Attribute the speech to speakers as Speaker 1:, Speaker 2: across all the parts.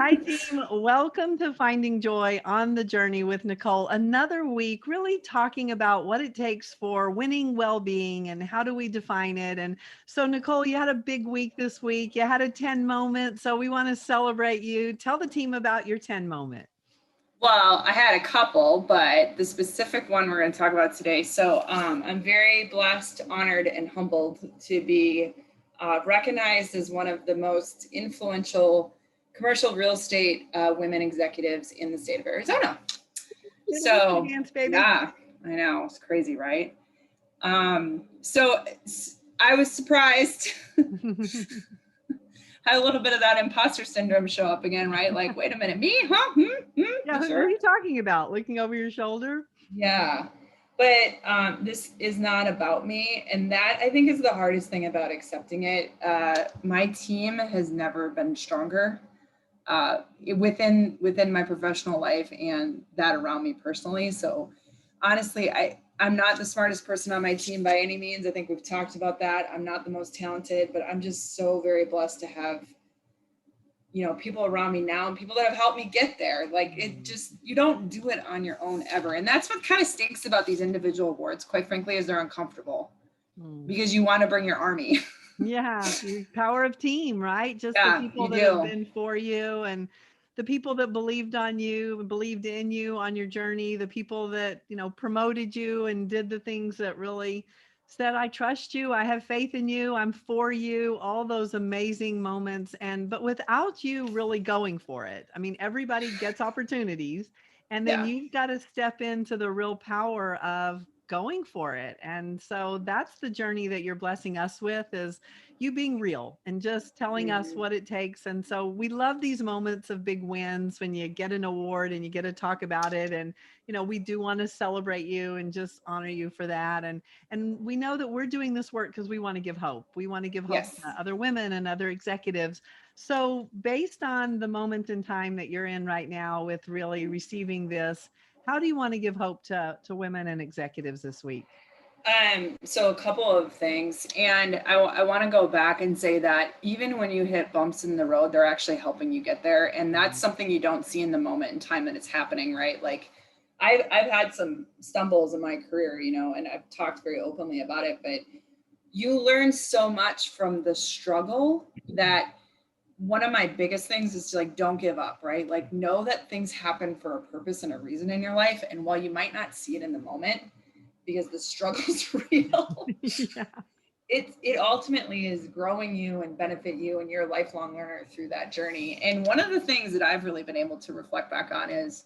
Speaker 1: Hi, team. Welcome to Finding Joy on the Journey with Nicole. Another week, really talking about what it takes for winning well-being and how do we define it. And so, Nicole, you had a big week this week. You had a 10 moment. So, we want to celebrate you. Tell the team about your 10 moment.
Speaker 2: Well, I had a couple, but the specific one we're going to talk about today. So I'm very blessed, honored, and humbled to be recognized as one of the most influential commercial real estate women executives in the state of Arizona. So,
Speaker 1: Dance, baby.
Speaker 2: yeah, I know. It's crazy, right? So I was surprised. Had a little bit of that imposter syndrome show up again, right? Like, wait a minute, me? Huh?
Speaker 1: Yeah, who
Speaker 2: Sure.
Speaker 1: are you talking about? Looking over your shoulder?
Speaker 2: Yeah. But this is not about me. And that I think is the hardest thing about accepting it. My team has never been stronger within my professional life and that around me personally. So honestly, I'm not the smartest person on my team by any means. I think we've talked about that. I'm not the most talented, but I'm just so very blessed to have people around me now and people that have helped me get there. Like it just, you don't do it on your own ever. And that's what kind of stinks about these individual awards, quite frankly, is they're uncomfortable because you want to bring your army.
Speaker 1: Yeah, the power of team, right? Just the
Speaker 2: Yeah,
Speaker 1: people
Speaker 2: you
Speaker 1: that have
Speaker 2: do.
Speaker 1: been for you and the people that believed on you and believed in you on your journey, the people that, promoted you and did the things that really said, I trust you, I have faith in you, I'm for you, all those amazing moments. But without you really going for it, I mean, everybody gets opportunities. And then
Speaker 2: Yeah.
Speaker 1: you've got to step into the real power of going for it. And so that's the journey that you're blessing us with, is you being real and just telling us
Speaker 2: Mhm.
Speaker 1: what it takes. And so we love these moments of big wins when you get an award and you get to talk about it. And, we do want to celebrate you and just honor you for that. And we know that we're doing this work because we want to give hope. We want to give hope
Speaker 2: Yes.
Speaker 1: to other women and other executives. So based on the moment in time that you're in right now with really receiving this, how do you want to give hope to women and executives this week?
Speaker 2: So a couple of things, and I want to go back and say that even when you hit bumps in the road, they're actually helping you get there, and that's something you don't see in the moment in time that it's happening, right? Like, I've had some stumbles in my career, and I've talked very openly about it, but you learn so much from the struggle that one of my biggest things is to like don't give up, right? Like know that things happen for a purpose and a reason in your life, and while you might not see it in the moment because the struggle's real,
Speaker 1: Yeah.
Speaker 2: it ultimately is growing you and benefit you, and you're a lifelong learner through that journey. And one of the things that I've really been able to reflect back on is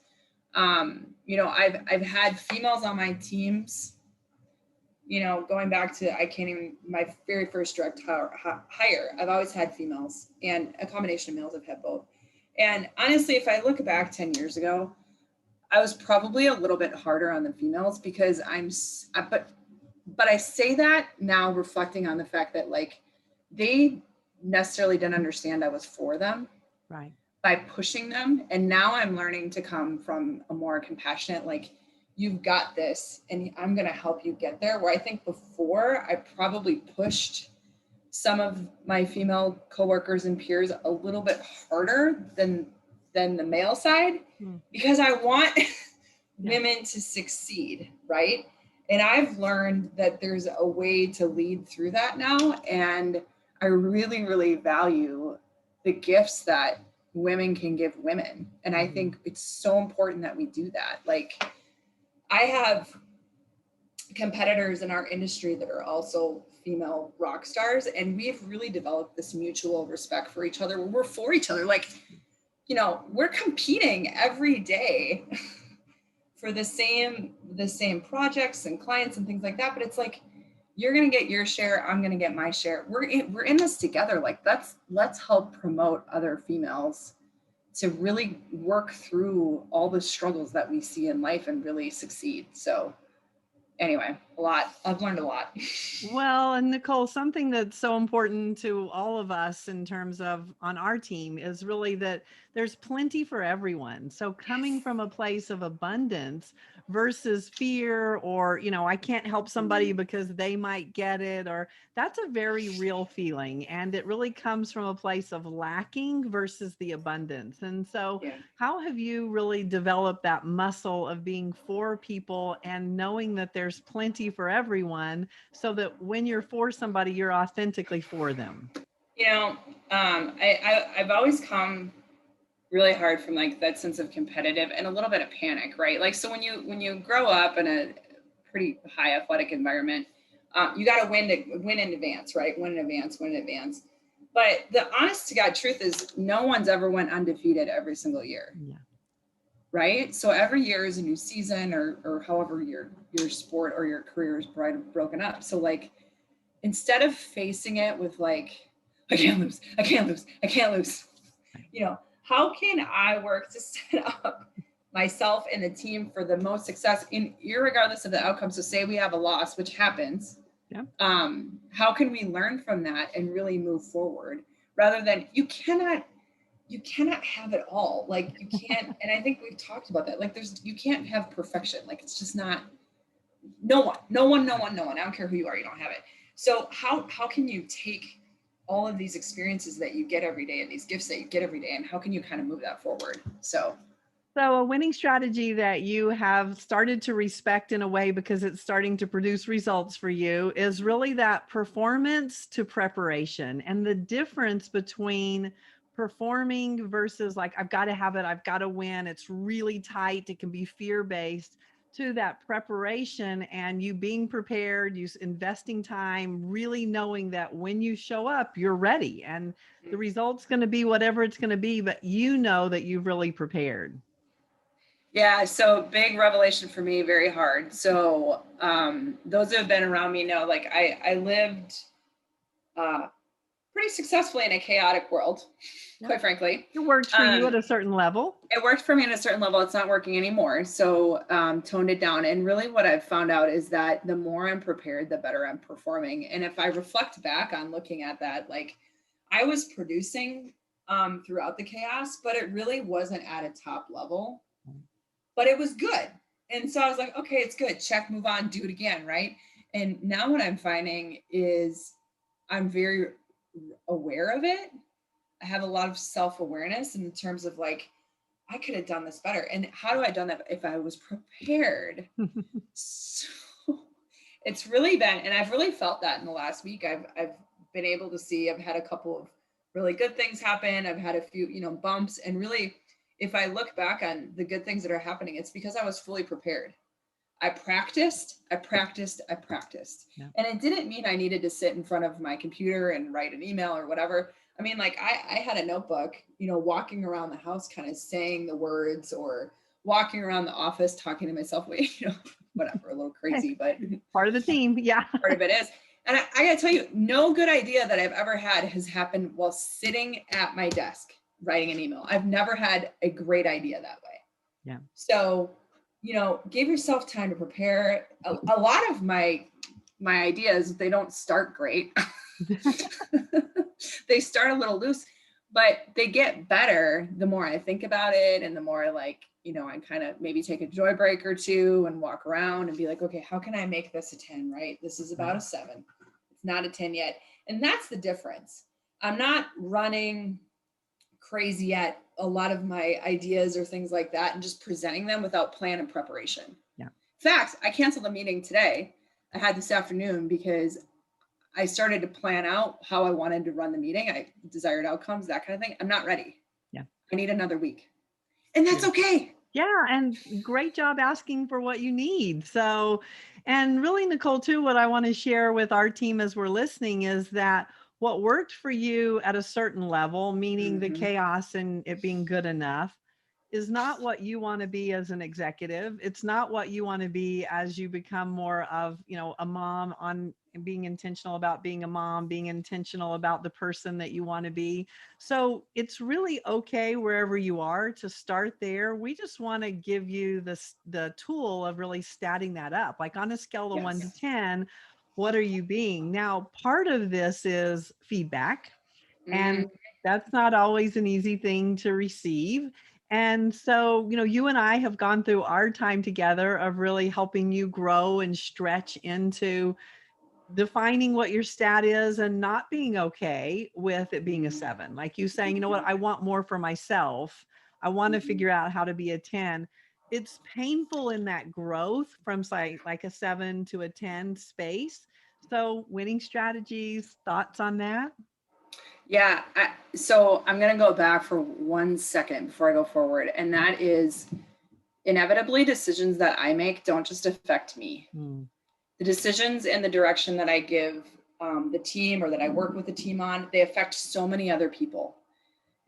Speaker 2: I've had females on my teams, going back to, I can't even, my very first direct hire, I've always had females and a combination of males. I've had both. And honestly, if I look back 10 years ago, I was probably a little bit harder on the females because but I say that now reflecting on the fact that like they necessarily didn't understand I was for them
Speaker 1: Right.
Speaker 2: by pushing them. And now I'm learning to come from a more compassionate, like, you've got this and I'm going to help you get there. Where I think before I probably pushed some of my female coworkers and peers a little bit harder than the male side,
Speaker 1: Mm.
Speaker 2: because I want
Speaker 1: Yeah.
Speaker 2: women to succeed, right? And I've learned that there's a way to lead through that now. And I really, really value the gifts that women can give women. And I think it's so important that we do that. Like, I have competitors in our industry that are also female rock stars, and we've really developed this mutual respect for each other where we're for each other. Like, we're competing every day for the same projects and clients and things like that, but it's like, you're going to get your share, I'm going to get my share. We're in this together. Like, let's help promote other females to really work through all the struggles that we see in life and really succeed. So anyway, I've learned a lot.
Speaker 1: Well, and Nicole, something that's so important to all of us in terms of on our team is really that there's plenty for everyone. So coming from a place of abundance versus fear, or, I can't help somebody
Speaker 2: Mhm.
Speaker 1: because they might get it, or that's a very real feeling. And it really comes from a place of lacking versus the abundance. And so,
Speaker 2: Yeah.
Speaker 1: how have you really developed that muscle of being for people and knowing that there's plenty for everyone, so that when you're for somebody, you're authentically for them?
Speaker 2: You know, I've always come really hard from like that sense of competitive and a little bit of panic, right? Like, so when you grow up in a pretty high athletic environment, you got to win in advance, right? Win in advance. But the honest to God truth is, no one's ever went undefeated every single year,
Speaker 1: Yeah.
Speaker 2: right? So every year is a new season, or however your sport or your career is broken up. So like, instead of facing it with like, I can't lose, I can't lose, I can't lose, how can I work to set up myself and the team for the most success in irregardless of the outcome? So say we have a loss, which happens.
Speaker 1: Yeah.
Speaker 2: How can we learn from that and really move forward, rather than you cannot have it all. Like, you can't, and I think we've talked about that. Like, you can't have perfection. Like, it's just not, no one. I don't care who you are, you don't have it. So how can you take all of these experiences that you get every day and these gifts that you get every day, and how can you kind of move that forward? So
Speaker 1: So, a winning strategy that you have started to respect in a way because it's starting to produce results for you is really that performance to preparation, and the difference between performing versus like, I've got to have it, I've got to win. It's really tight, it can be fear based, to that preparation and you being prepared, investing time, really knowing that when you show up, you're ready and the result's going to be whatever it's going to be, but you know that you've really prepared.
Speaker 2: yeah, so big revelation for me, very hard. So those who have been around me know, like, I lived uh, pretty successfully in a chaotic world,
Speaker 1: Yep.
Speaker 2: quite frankly.
Speaker 1: It worked for you at a certain level.
Speaker 2: It worked for me at a certain level. It's not working anymore. So toned it down. And really what I've found out is that the more I'm prepared, the better I'm performing. And if I reflect back on looking at that, like, I was producing throughout the chaos, but it really wasn't at a top level, but it was good. And so I was like, okay, it's good. Check, move on, do it again. Right. And now what I'm finding is I'm very aware of it. I have a lot of self-awareness in terms of like, I could have done this better. And how do I done that if I was prepared? So it's really been, and I've really felt that in the last week. I've been able to see, I've had a couple of really good things happen. I've had a few, bumps. And really, if I look back on the good things that are happening, it's because I was fully prepared. I practiced.
Speaker 1: Yeah.
Speaker 2: And it didn't mean I needed to sit in front of my computer and write an email or whatever. I mean, like, I had a notebook, walking around the house, kind of saying the words, or walking around the office, talking to myself, whatever, a little crazy, but
Speaker 1: Part of the team. Yeah.
Speaker 2: part of it is. And I got to tell you, no good idea that I've ever had has happened while sitting at my desk writing an email. I've never had a great idea that way.
Speaker 1: Yeah.
Speaker 2: So, give yourself time to prepare. A lot of my ideas, they don't start great. They start a little loose, but they get better the more I think about it, and the more, like, I kind of maybe take a joy break or two and walk around and be like, okay, how can I make this a 10, right? This is about a 7. It's not a 10 yet. And that's the difference. I'm not running crazy at a lot of my ideas or things like that and just presenting them without plan and preparation.
Speaker 1: Yeah.
Speaker 2: In fact, I canceled a meeting today I had this afternoon because I started to plan out how I wanted to run the meeting. I desired outcomes, that kind of thing. I'm not ready.
Speaker 1: Yeah.
Speaker 2: I need another week. And that's okay.
Speaker 1: Yeah, and great job asking for what you need. So, and really, Nicole, too, what I want to share with our team as we're listening is that what worked for you at a certain level, meaning the chaos and it being good enough, is not what you want to be as an executive. It's not what you want to be as you become more of, a mom, on being intentional about being a mom, being intentional about the person that you want to be. So it's really okay wherever you are to start there. We just want to give you the tool of really statting that up. Like, on a scale of 1 to 10, what are you being? Now, part of this is feedback, and that's not always an easy thing to receive. And so, you and I have gone through our time together of really helping you grow and stretch into defining what your stat is and not being okay with it being a 7. Like you saying, you know what, I want more for myself. I want to
Speaker 2: Mhm.
Speaker 1: figure out how to be a 10. It's painful in that growth from like a 7 to a 10 space. So, winning strategies, thoughts on that?
Speaker 2: Yeah. So I'm going to go back for 1 second before I go forward. And that is inevitably decisions that I make don't just affect me.
Speaker 1: Mm.
Speaker 2: The decisions and the direction that I give the team or that I work with the team on, they affect so many other people.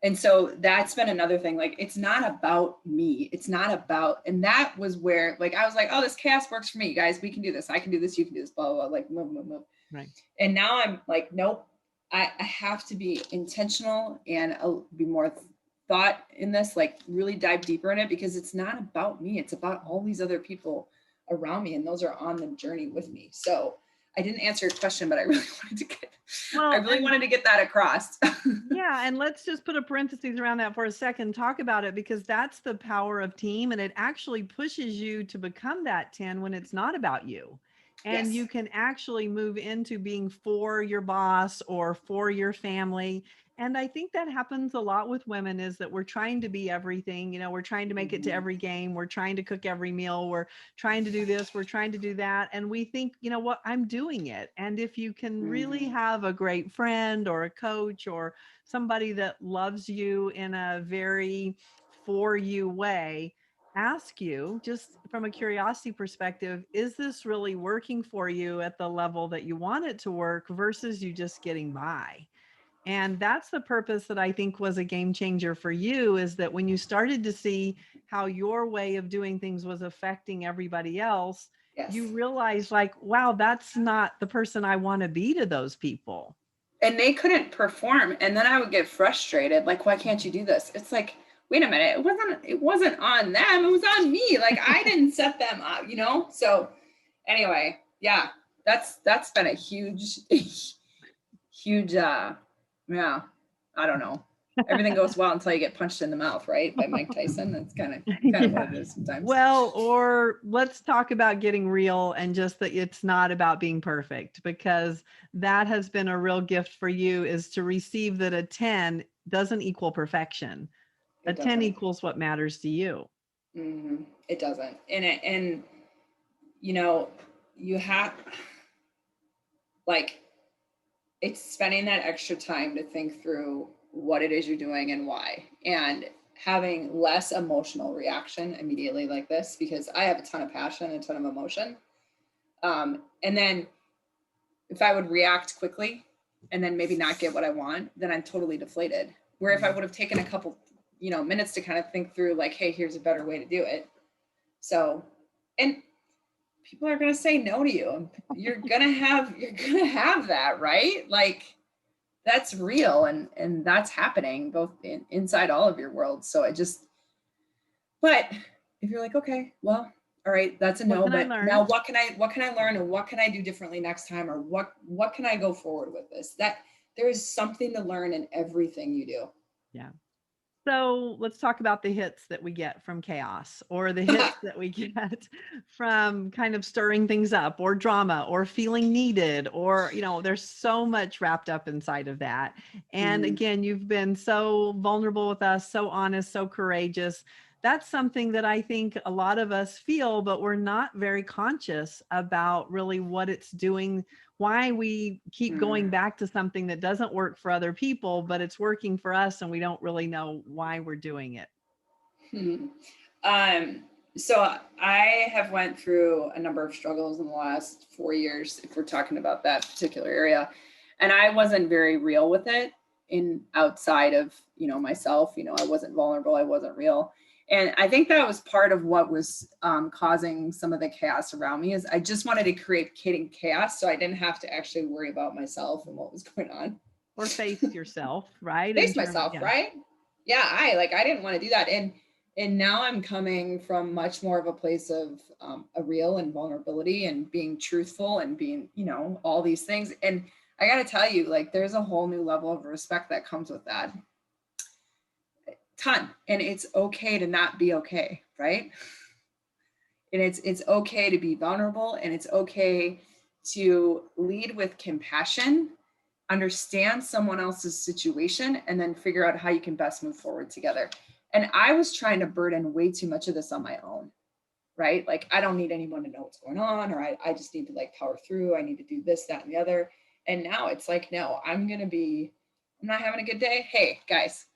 Speaker 2: And so that's been another thing. Like, it's not about me. It's not about, and that was where, like, I was like, oh, this chaos works for me, guys. We can do this. I can do this. You can do this, blah, blah, blah. Like, move, move, move.
Speaker 1: Right.
Speaker 2: And now I'm like, nope, I have to be intentional and be more thought in this, like really dive deeper in it, because it's not about me. It's about all these other people around me. And those are on the journey with me. So I didn't answer your question, but I really
Speaker 1: Well, and
Speaker 2: wanted to get that across.
Speaker 1: yeah, and let's just put a parentheses around that for a second, talk about it, because that's the power of team, and it actually pushes you to become that 10 when it's not about you. And
Speaker 2: Yes.
Speaker 1: you can actually move into being for your boss or for your family. And I think that happens a lot with women, is that we're trying to be everything. We're trying to make it to
Speaker 2: Mhm.
Speaker 1: every game. We're trying to cook every meal. We're trying to do this. We're trying to do that. And we think, you know what, I'm doing it. And if you can really
Speaker 2: Mhm.
Speaker 1: have a great friend or a coach or somebody that loves you in a very for you way, ask you, just from a curiosity perspective, is this really working for you at the level that you want it to work versus you just getting by? And that's the purpose that I think was a game changer for you, is that when you started to see how your way of doing things was affecting everybody else, you
Speaker 2: Yes.
Speaker 1: realize, like, wow, that's not the person I want to be to those people.
Speaker 2: And they couldn't perform. And then I would get frustrated. Like, why can't you do this? It's like, wait a minute. It wasn't on them. It was on me. Like, I didn't set them up. So anyway, yeah, that's been a huge, huge, yeah, I don't know. Everything goes well until you get punched in the mouth, right? By Mike Tyson. That's kind of what
Speaker 1: Yeah.
Speaker 2: it is sometimes.
Speaker 1: Well, or let's talk about getting real, and just that it's not about being perfect, because that has been a real gift for you, is to receive that a 10 doesn't equal perfection. A
Speaker 2: It
Speaker 1: 10
Speaker 2: doesn't.
Speaker 1: equals what matters to you.
Speaker 2: It doesn't. And you know, you have, like, it's spending that extra time to think through what it is you're doing and why, and having less emotional reaction immediately like this, because I have a ton of passion and a ton of emotion. And then if I would react quickly and then maybe not get what I want, then I'm totally deflated. Where if I
Speaker 1: Mm.
Speaker 2: would have taken a couple, minutes to kind of think through, like, hey, here's a better way to do it. So, and people are going to say no to you. You're going to have that, right? Like, that's real, and that's happening both inside all of your worlds. So but if you're like, okay, well, all right, that's a
Speaker 1: What
Speaker 2: no,
Speaker 1: can I
Speaker 2: but now
Speaker 1: learn?
Speaker 2: what can I learn, and what can I do differently next time, or what can I go forward with this? That there is something to learn in everything you
Speaker 1: Yeah. So let's talk about the hits that we get from chaos, or the hits that we get from kind of stirring things up, or drama, or feeling needed, or, there's so much wrapped up inside of that. And
Speaker 2: do.
Speaker 1: again, you've been so vulnerable with us, so honest, so courageous. That's something that I think a lot of us feel, but we're not very conscious about really what it's doing, why we keep going
Speaker 2: Mm.
Speaker 1: back to something that doesn't work for other people, but it's working for us, and we don't really know why we're doing it.
Speaker 2: Hmm. Um, so I have went through a number of struggles in the last 4 years, if we're talking about that particular area. And I wasn't very real with it in outside of, myself. I wasn't vulnerable. I wasn't real. And I think that was part of what was causing some of the chaos around me, is I just wanted to create chaos so I didn't have to actually worry about myself and what was going on.
Speaker 1: Or face yourself, right? In
Speaker 2: Face
Speaker 1: terms,
Speaker 2: myself,
Speaker 1: yeah.
Speaker 2: right? Yeah, I didn't want to do that. And now I'm coming from much more of a place of a real and vulnerability and being truthful and being, all these things. And I got to tell you, like, there's a whole new level of respect that comes with that. ton. And it's okay to not be okay, right? And it's okay to be vulnerable, and it's okay to lead with compassion, understand someone else's situation, and then figure out how you can best move forward together. And I was trying to burden way too much of this on my own, right? Like, I don't need anyone to know what's going on, or I just need to like power through. I need to do this, that, and the other. And now it's like, no, I'm not having a good day. Hey, guys,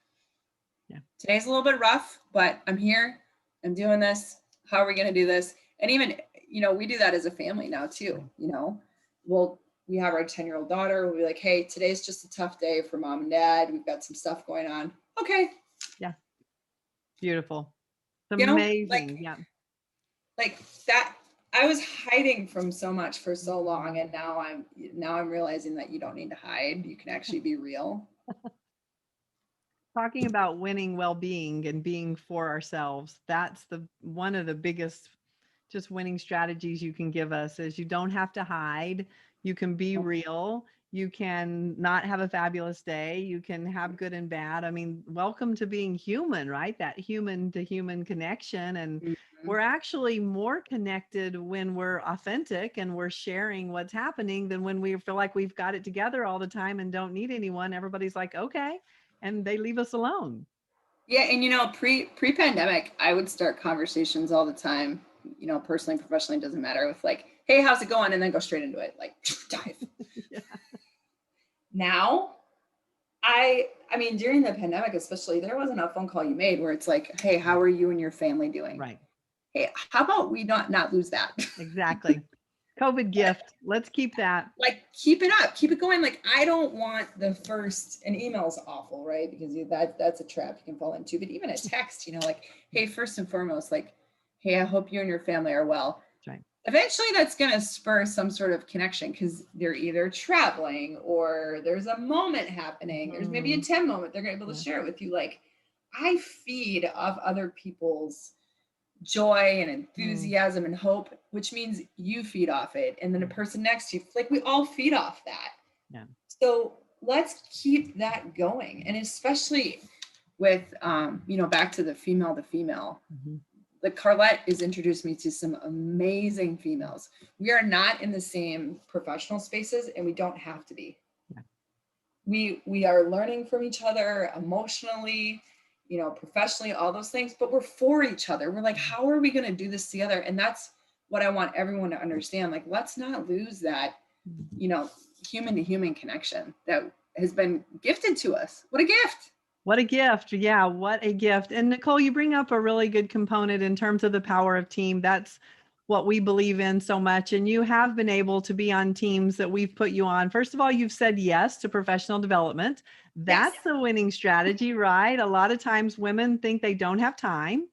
Speaker 2: today's a little bit rough, but I'm here. I'm doing this. How are we going to do this? And even, we do that as a family now too. We have our 10-year-old daughter. We'll be like, hey, today's just a tough day for mom and dad. We've got some stuff going on. Okay.
Speaker 1: Yeah. Beautiful. It's amazing.
Speaker 2: Like that. I was hiding from so much for so long. And now I'm realizing that you don't need to hide. You can actually be real.
Speaker 1: Talking about winning well-being and being for ourselves, that's one of the biggest just winning strategies you can give us is you don't have to hide. You can be real. You can not have a fabulous day. You can have good and bad. I mean, welcome to being human, right? That human to human connection. And we're actually more connected when we're authentic and we're sharing what's happening than when we feel like we've got it together all the time and don't need anyone. Everybody's like, okay. And they leave us alone.
Speaker 2: Yeah. And pre-pandemic, I would start conversations all the time, personally, professionally, doesn't matter, with like, hey, how's it going? And then go straight into it, like dive.
Speaker 1: Yeah.
Speaker 2: Now, I mean, during the pandemic, especially, there wasn't a phone call you made where it's like, hey, how are you and your family doing?
Speaker 1: Right.
Speaker 2: Hey, how about we not lose that?
Speaker 1: Exactly. COVID gift. Let's keep that.
Speaker 2: Like, keep it up, keep it going. Like, I don't want the first, an email's awful, right? Because that's a trap you can fall into. But even a text, like, hey, first and foremost, like, hey, I hope you and your family are well.
Speaker 1: Right.
Speaker 2: Eventually that's going to spur some sort of connection because they're either traveling or there's a moment happening. There's maybe a 10 moment they're going to be able to share it with you. Like, I feed off other people's joy and enthusiasm and hope, which means you feed off it. And then a person next to you, like, we all feed off that.
Speaker 1: Yeah.
Speaker 2: So let's keep that going. And especially with, back to the female to female, like Carlette has introduced me to some amazing females. We are not in the same professional spaces, and we don't have to be. Yeah. We are learning from each other emotionally, professionally, all those things, but we're for each other. We're like, how are we going to do this together? And that's what I want everyone to understand. Like, let's not lose that, human to human connection that has been gifted to us. What a gift.
Speaker 1: What a gift. Yeah, what a gift. And Nicole, you bring up a really good component in terms of the power of team. That's what we believe in so much. And you have been able to be on teams that we've put you on. First of all, you've said yes to professional development. That's a winning strategy, right? A lot of times women think they don't have time.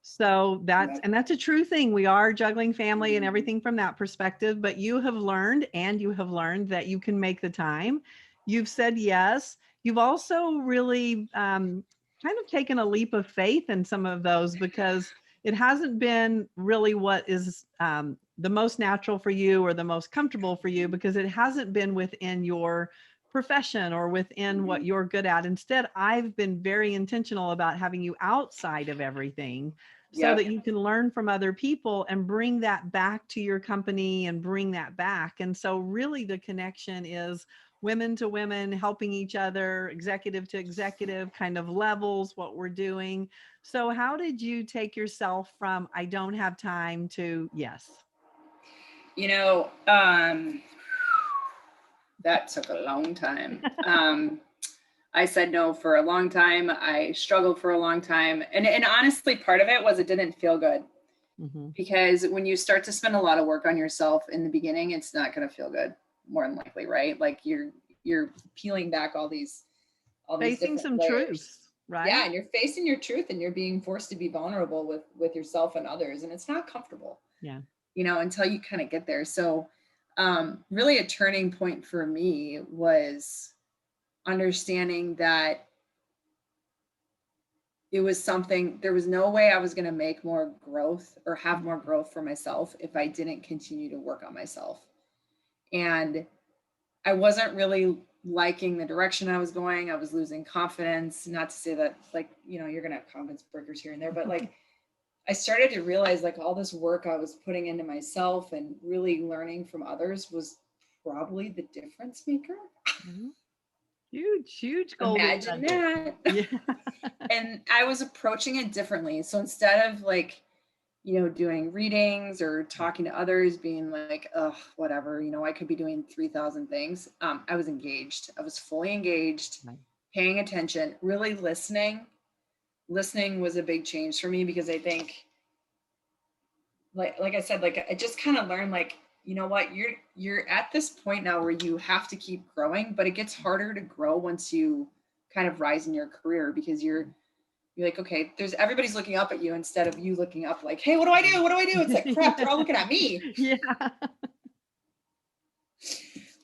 Speaker 1: So that's a true thing. We are juggling family and everything from that perspective, but you have learned that you can make the time. You've said yes. You've also really kind of taken a leap of faith in some of those because it hasn't been really what is the most natural for you or the most comfortable for you because it hasn't been within your profession or within what you're good at. Instead, I've been very intentional about having you outside of everything so that you can learn from other people and bring that back to your company and bring that back. And so really the connection is women to women, helping each other, executive to executive kind of levels, what we're doing. So how did you take yourself from, I don't have time to yes?
Speaker 2: That took a long time. I said no for a long time. I struggled for a long time. And honestly, part of it was it didn't feel good. Because when you start to spend a lot of work on yourself in the beginning, it's not going to feel good, more than likely, right? Like you're peeling back all these
Speaker 1: facing some
Speaker 2: layers.
Speaker 1: Truths, right?
Speaker 2: Yeah, and you're facing your truth and you're being forced to be vulnerable with yourself and others. And it's not comfortable.
Speaker 1: Yeah.
Speaker 2: Until you kind of get there. So really a turning point for me was understanding that it was something, there was no way I was going to make more growth or have more growth for myself if I didn't continue to work on myself. And I wasn't really liking the direction I was going. I was losing confidence. Not to say that, like, you're going to have confidence breakers here and there, but like, I started to realize like all this work I was putting into myself and really learning from others was probably the difference maker.
Speaker 1: Mhm. Huge golden
Speaker 2: Imagine
Speaker 1: nugget.
Speaker 2: that.
Speaker 1: Yeah.
Speaker 2: And I was approaching it differently. So instead of like, doing readings or talking to others, being like, oh, whatever, I could be doing 3,000 things. I was engaged. I was fully engaged,
Speaker 1: Right.
Speaker 2: paying attention, really listening. Listening was a big change for me because I think, like I said, like I just kind of learned, like, you know what, you're at this point now where you have to keep growing, but it gets harder to grow once you kind of rise in your career because you're like, okay, everybody's looking up at you instead of you looking up like, hey, what do I do? What do I do? It's like, crap, they're all looking at me.
Speaker 1: Yeah.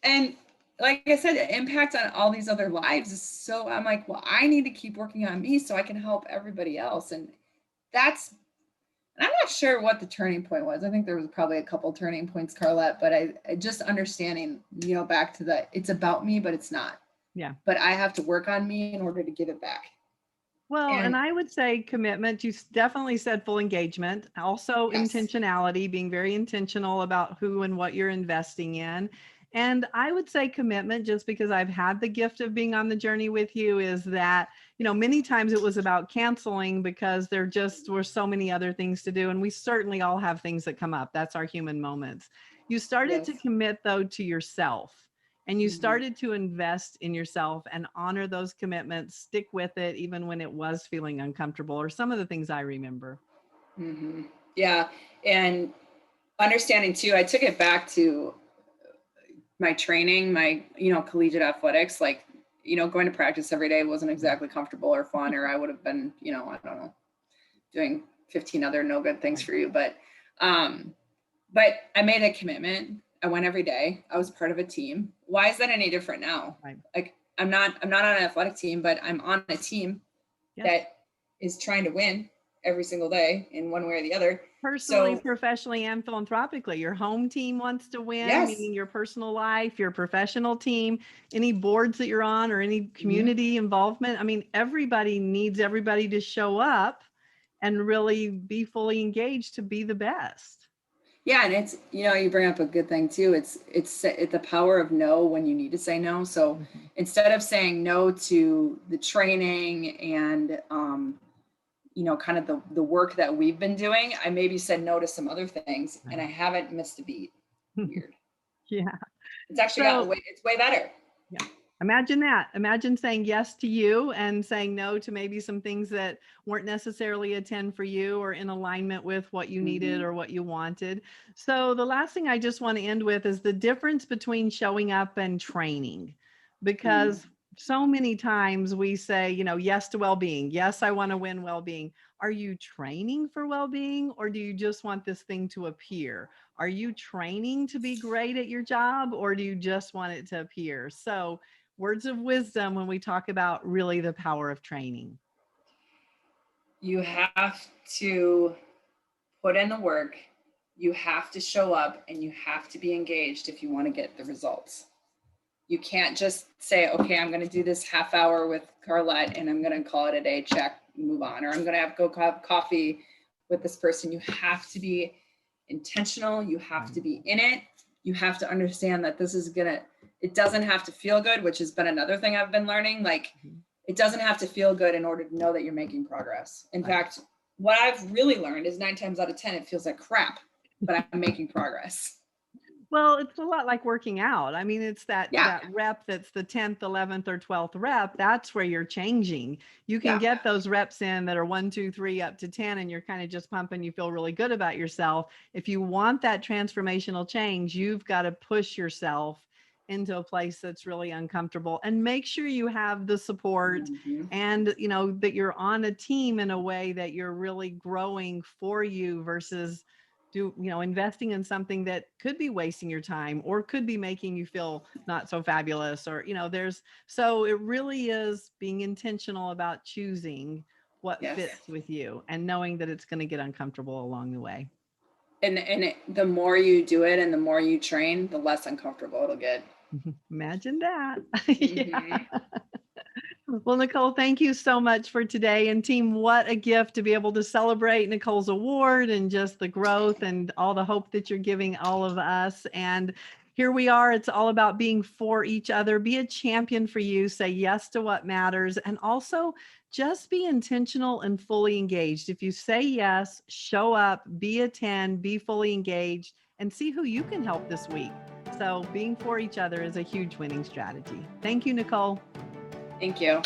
Speaker 2: And like I said, the impact on all these other lives is so, I'm like, well, I need to keep working on me so I can help everybody else. And I'm not sure what the turning point was. I think there was probably a couple turning points, Carlette, but I just understanding, back to the, it's about me, but it's not.
Speaker 1: Yeah.
Speaker 2: But I have to work on me in order to give it back.
Speaker 1: Well, and
Speaker 2: And
Speaker 1: I would say commitment. You definitely said full engagement. Also,
Speaker 2: yes,
Speaker 1: intentionality, being very intentional about who and what you're investing in. And I would say commitment, just because I've had the gift of being on the journey with you, is that, many times it was about canceling because there just were so many other things to do. And we certainly all have things that come up. That's our human moments. You started
Speaker 2: yes.
Speaker 1: to commit, though, to yourself. And you
Speaker 2: Mm-hmm.
Speaker 1: started to invest in yourself and honor those commitments, stick with it, even when it was feeling uncomfortable, or some of the things I remember.
Speaker 2: Mm-hmm. Yeah. And understanding too, I took it back to my training, my, collegiate athletics, like, going to practice every day wasn't exactly comfortable or fun, or I would have been, I don't know, doing 15 other no good things for you. But I made a commitment. I went every day. I was part of a team. Why is that any different now?
Speaker 1: Right.
Speaker 2: Like I'm not on an athletic team, but I'm on a team that is trying to win every single day in one way or the other.
Speaker 1: Personally,
Speaker 2: So
Speaker 1: professionally, and philanthropically. Your home team wants to win,
Speaker 2: yes.
Speaker 1: meaning your personal life, your professional team, any boards that you're on, or any community involvement. I mean, everybody needs everybody to show up and really be fully engaged to be the best.
Speaker 2: Yeah, and it's, you bring up a good thing too. It's the power of no when you need to say no. So
Speaker 1: Mhm.
Speaker 2: instead of saying no to the training and kind of the work that we've been doing, I maybe said no to some other things, and I haven't missed a beat. Weird.
Speaker 1: Yeah.
Speaker 2: It's actually
Speaker 1: So,
Speaker 2: it's way better.
Speaker 1: yeah. Imagine that. Imagine saying yes to you and saying no to maybe some things that weren't necessarily a 10 for you or in alignment with what you needed
Speaker 2: Mm-hmm.
Speaker 1: or what you wanted. So, the last thing I just want to end with is the difference between showing up and training.
Speaker 2: Mm-hmm.
Speaker 1: Because so many times we say, yes to well-being. Yes, I want to win well-being. Are you training for well-being, or do you just want this thing to appear? Are you training to be great at your job, or do you just want it to appear? So, words of wisdom when we talk about really the power of training.
Speaker 2: You have to put in the work, you have to show up, and you have to be engaged if you want to get the results. You can't just say, okay, I'm going to do this half hour with Carlette and I'm going to call it a day, check, move on, or I'm going to have go have coffee with this person. You have to be intentional. You have to be in it. You have to understand that this is it doesn't have to feel good, which has been another thing I've been learning. Like it doesn't have to feel good in order to know that you're making progress. In fact, what I've really learned is 9 times out of 10, it feels like crap, but I'm making progress.
Speaker 1: Well, it's a lot like working out. I mean, it's that
Speaker 2: Yeah.
Speaker 1: rep that's the 10th, 11th, or 12th rep. That's where you're changing. You can
Speaker 2: Yeah.
Speaker 1: get those reps in that are 1, 2, 3 up to 10, and you're kind of just pumping. You feel really good about yourself. If you want that transformational change, you've got to push yourself into a place that's really uncomfortable, and make sure you have the support and that you're on a team in a way that you're really growing for you versus investing in something that could be wasting your time or could be making you feel not so fabulous, or so it really is being intentional about choosing what fits with you and knowing that it's going to get uncomfortable along the way.
Speaker 2: And the more you do it and the more you train, the less uncomfortable it'll get.
Speaker 1: Imagine that. Yeah.
Speaker 2: Mhm.
Speaker 1: Well, Nicole, thank you so much for today. And team, what a gift to be able to celebrate Nicole's award and just the growth and all the hope that you're giving all of us. And here we are. It's all about being for each other. Be a champion for you. Say yes to what matters. And also just be intentional and fully engaged. If you say yes, show up, be a 10, be fully engaged, and see who you can help this week. So being for each other is a huge winning strategy. Thank you, Nicole.
Speaker 2: Thank you.